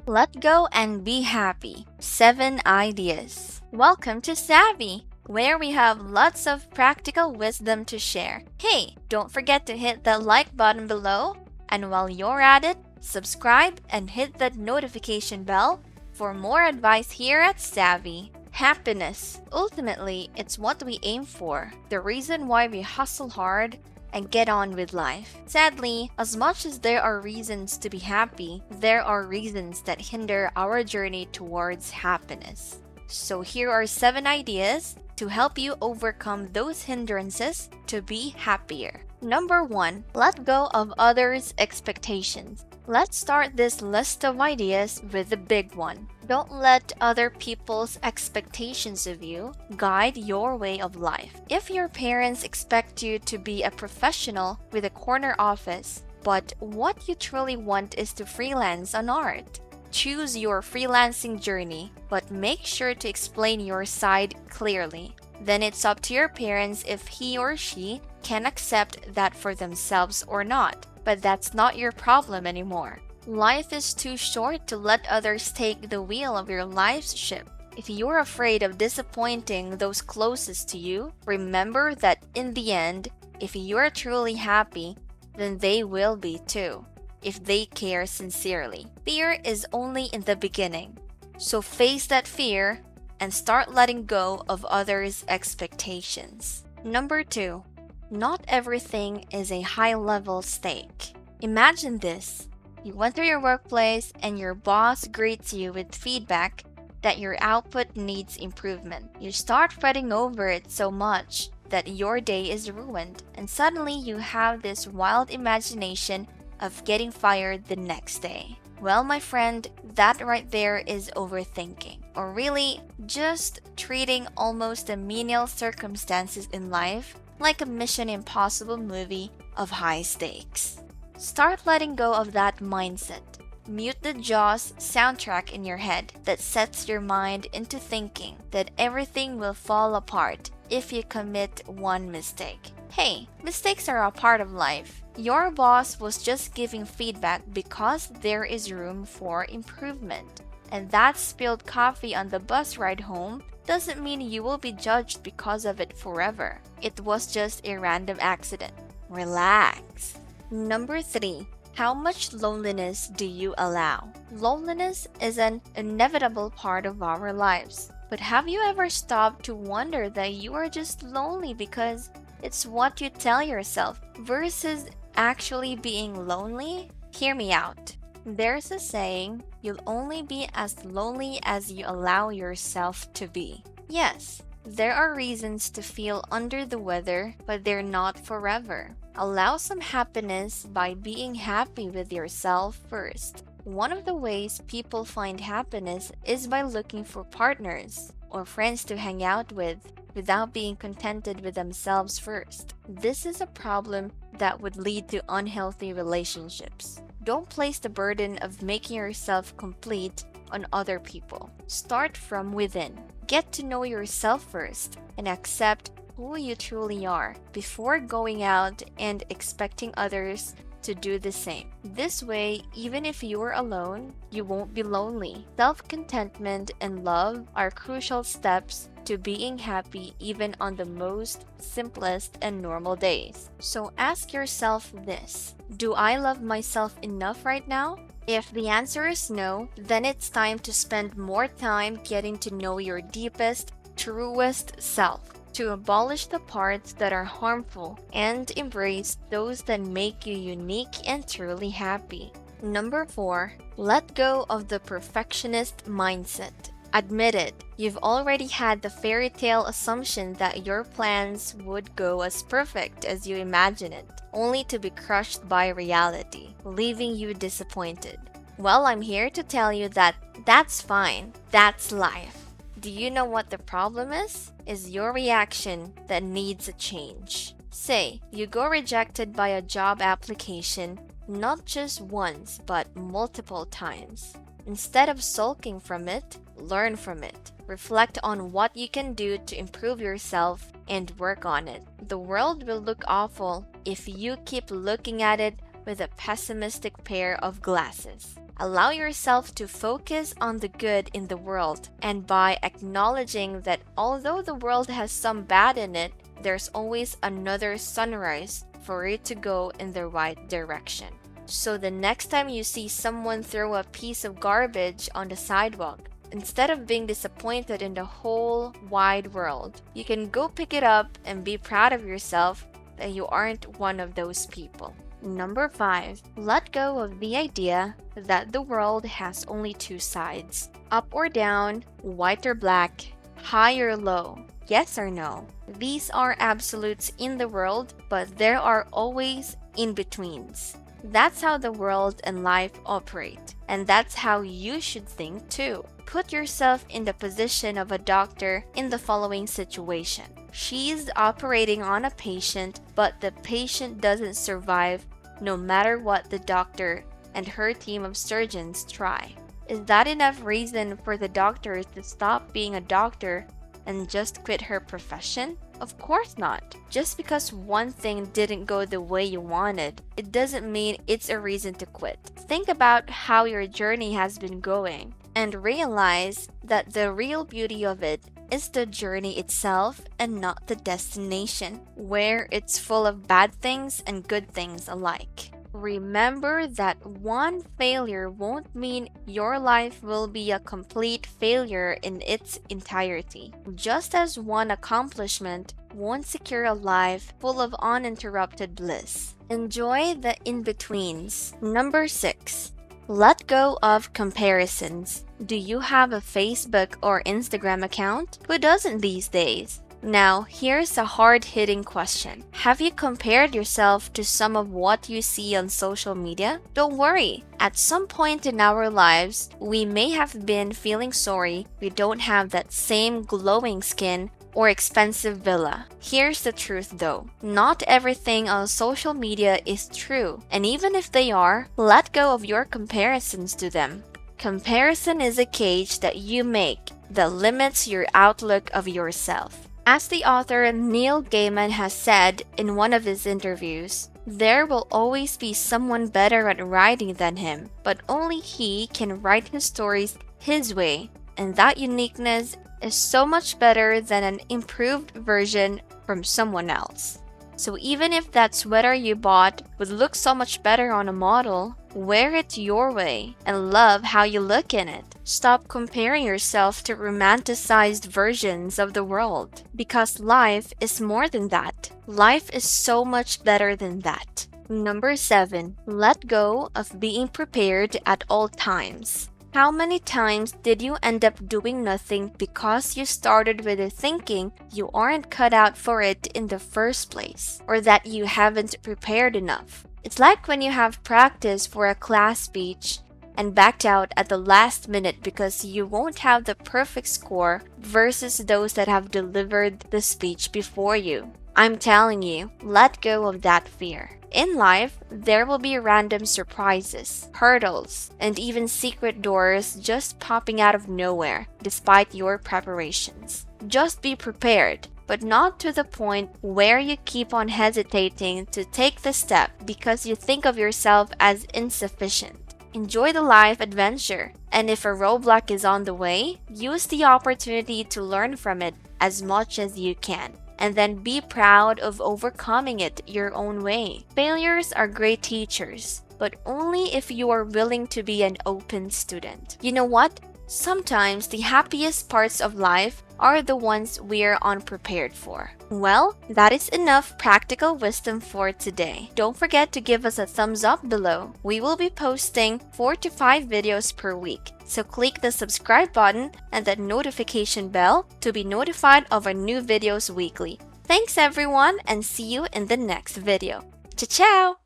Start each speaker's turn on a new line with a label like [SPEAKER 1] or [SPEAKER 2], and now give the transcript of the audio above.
[SPEAKER 1] Let go and be happy. 7 ideas. Welcome to Savvy, where we have lots of practical wisdom to share. Hey, don't forget to hit that like button below. And while you're at it, subscribe and hit that notification bell for more advice here at Savvy. Happiness. Ultimately, it's what we aim for, the reason why we hustle hard and get on with life. Sadly, as much as there are reasons to be happy, there are reasons that hinder our journey towards happiness. So here are 7 ideas to help you overcome those hindrances to be happier. Number 1, let go of others' expectations. Let's start this list of ideas with the big one. Don't let other people's expectations of you guide your way of life. If your parents expect you to be a professional with a corner office, but what you truly want is to freelance on art, choose your freelancing journey, but make sure to explain your side clearly. Then it's up to your parents if he or she can accept that for themselves or not. But that's not your problem anymore. Life is too short to let others take the wheel of your life's ship. If you're afraid of disappointing those closest to you, remember that in the end, if you're truly happy, then they will be too, if they care sincerely. Fear is only in the beginning. So face that fear and start letting go of others' expectations. Number 2. Not everything is a high-level stake. Imagine this. You went to your workplace and your boss greets you with feedback that your output needs improvement. You start fretting over it so much that your day is ruined, and suddenly you have this wild imagination of getting fired the next day. Well, my friend, that right there is overthinking, or really just treating almost the menial circumstances in life like a Mission Impossible movie of high stakes. Start letting go of that mindset. Mute the Jaws soundtrack in your head that sets your mind into thinking that everything will fall apart if you commit one mistake. Hey, mistakes are a part of life. Your boss was just giving feedback because there is room for improvement. And that spilled coffee on the bus ride home doesn't mean you will be judged because of it forever. It was just a random accident. Relax. Number 3. How much loneliness do you allow? Loneliness is an inevitable part of our lives. But have you ever stopped to wonder that you are just lonely because it's what you tell yourself versus actually being lonely? Hear me out. There's a saying, you'll only be as lonely as you allow yourself to be. Yes, there are reasons to feel under the weather, but they're not forever. Allow some happiness by being happy with yourself first. One of the ways people find happiness is by looking for partners or friends to hang out with without being contented with themselves first. This is a problem that would lead to unhealthy relationships. Don't place the burden of making yourself complete on other people. Start from within. Get to know yourself first and accept who you truly are before going out and expecting others to do the same. This way, even if you're alone, you won't be lonely. Self-contentment and love are crucial steps to being happy even on the most simplest and normal days. So ask yourself this: do I love myself enough right now? If the answer is no, then it's time to spend more time getting to know your deepest, truest self, to abolish the parts that are harmful and embrace those that make you unique and truly happy. Number 4, let go of the perfectionist mindset. Admit it, you've already had the fairy tale assumption that your plans would go as perfect as you imagine it, only to be crushed by reality, leaving you disappointed. Well, I'm here to tell you that that's fine. That's life. Do you know what the problem is? Is your reaction that needs a change. Say, you go rejected by a job application, not just once, but multiple times. Instead of sulking from it, learn from it. Reflect on what you can do to improve yourself and work on it. The world will look awful if you keep looking at it with a pessimistic pair of glasses. Allow yourself to focus on the good in the world, and by acknowledging that although the world has some bad in it, there's always another sunrise for it to go in the right direction. So the next time you see someone throw a piece of garbage on the sidewalk, instead of being disappointed in the whole wide world, you can go pick it up and be proud of yourself that you aren't one of those people. Number 5, let go of the idea that the world has only two sides: up or down, white or black, high or low, yes or no. These are absolutes in the world, but there are always in-betweens. That's how the world and life operate, and that's how you should think too. Put yourself in the position of a doctor in the following situation. She's operating on a patient, but the patient doesn't survive no matter what the doctor and her team of surgeons try. Is that enough reason for the doctor to stop being a doctor and just quit her profession? Of course not. Just because one thing didn't go the way you wanted, it doesn't mean it's a reason to quit. Think about how your journey has been going and realize that the real beauty of it is the journey itself and not the destination, where it's full of bad things and good things alike. Remember that one failure won't mean your life will be a complete failure in its entirety, just as one accomplishment won't secure a life full of uninterrupted bliss. Enjoy the in-betweens. Number 6. Let go of comparisons. Do you have a Facebook or Instagram account? Who doesn't these days? Now, here's a hard-hitting question. Have you compared yourself to some of what you see on social media? Don't worry. At some point in our lives, we may have been feeling sorry we don't have that same glowing skin or expensive villa. Here's the truth though. Not everything on social media is true, and even if they are, let go of your comparisons to them. Comparison is a cage that you make that limits your outlook of yourself. As the author Neil Gaiman has said in one of his interviews, there will always be someone better at writing than him, but only he can write his stories his way, and that uniqueness is so much better than an improved version from someone else. So even if that sweater you bought would look so much better on a model, wear it your way and love how you look in it. Stop comparing yourself to romanticized versions of the world, because life is more than that. Life is so much better than that. Number 7, let go of being prepared at all times. How many times did you end up doing nothing because you started with the thinking you aren't cut out for it in the first place, or that you haven't prepared enough? It's like when you have practice for a class speech and backed out at the last minute because you won't have the perfect score versus those that have delivered the speech before you. I'm telling you, let go of that fear. In life, there will be random surprises, hurdles, and even secret doors just popping out of nowhere, despite your preparations. Just be prepared, but not to the point where you keep on hesitating to take the step because you think of yourself as insufficient. Enjoy the life adventure, and if a roadblock is on the way, use the opportunity to learn from it as much as you can, and then be proud of overcoming it your own way. Failures are great teachers, but only if you are willing to be an open student. You know what? Sometimes the happiest parts of life are the ones we're unprepared for. Well, that is enough practical wisdom for today. Don't forget to give us a thumbs up below. We will be posting 4 to 5 videos per week, so click the subscribe button and that notification bell to be notified of our new videos weekly. Thanks everyone, and see you in the next video. Ciao!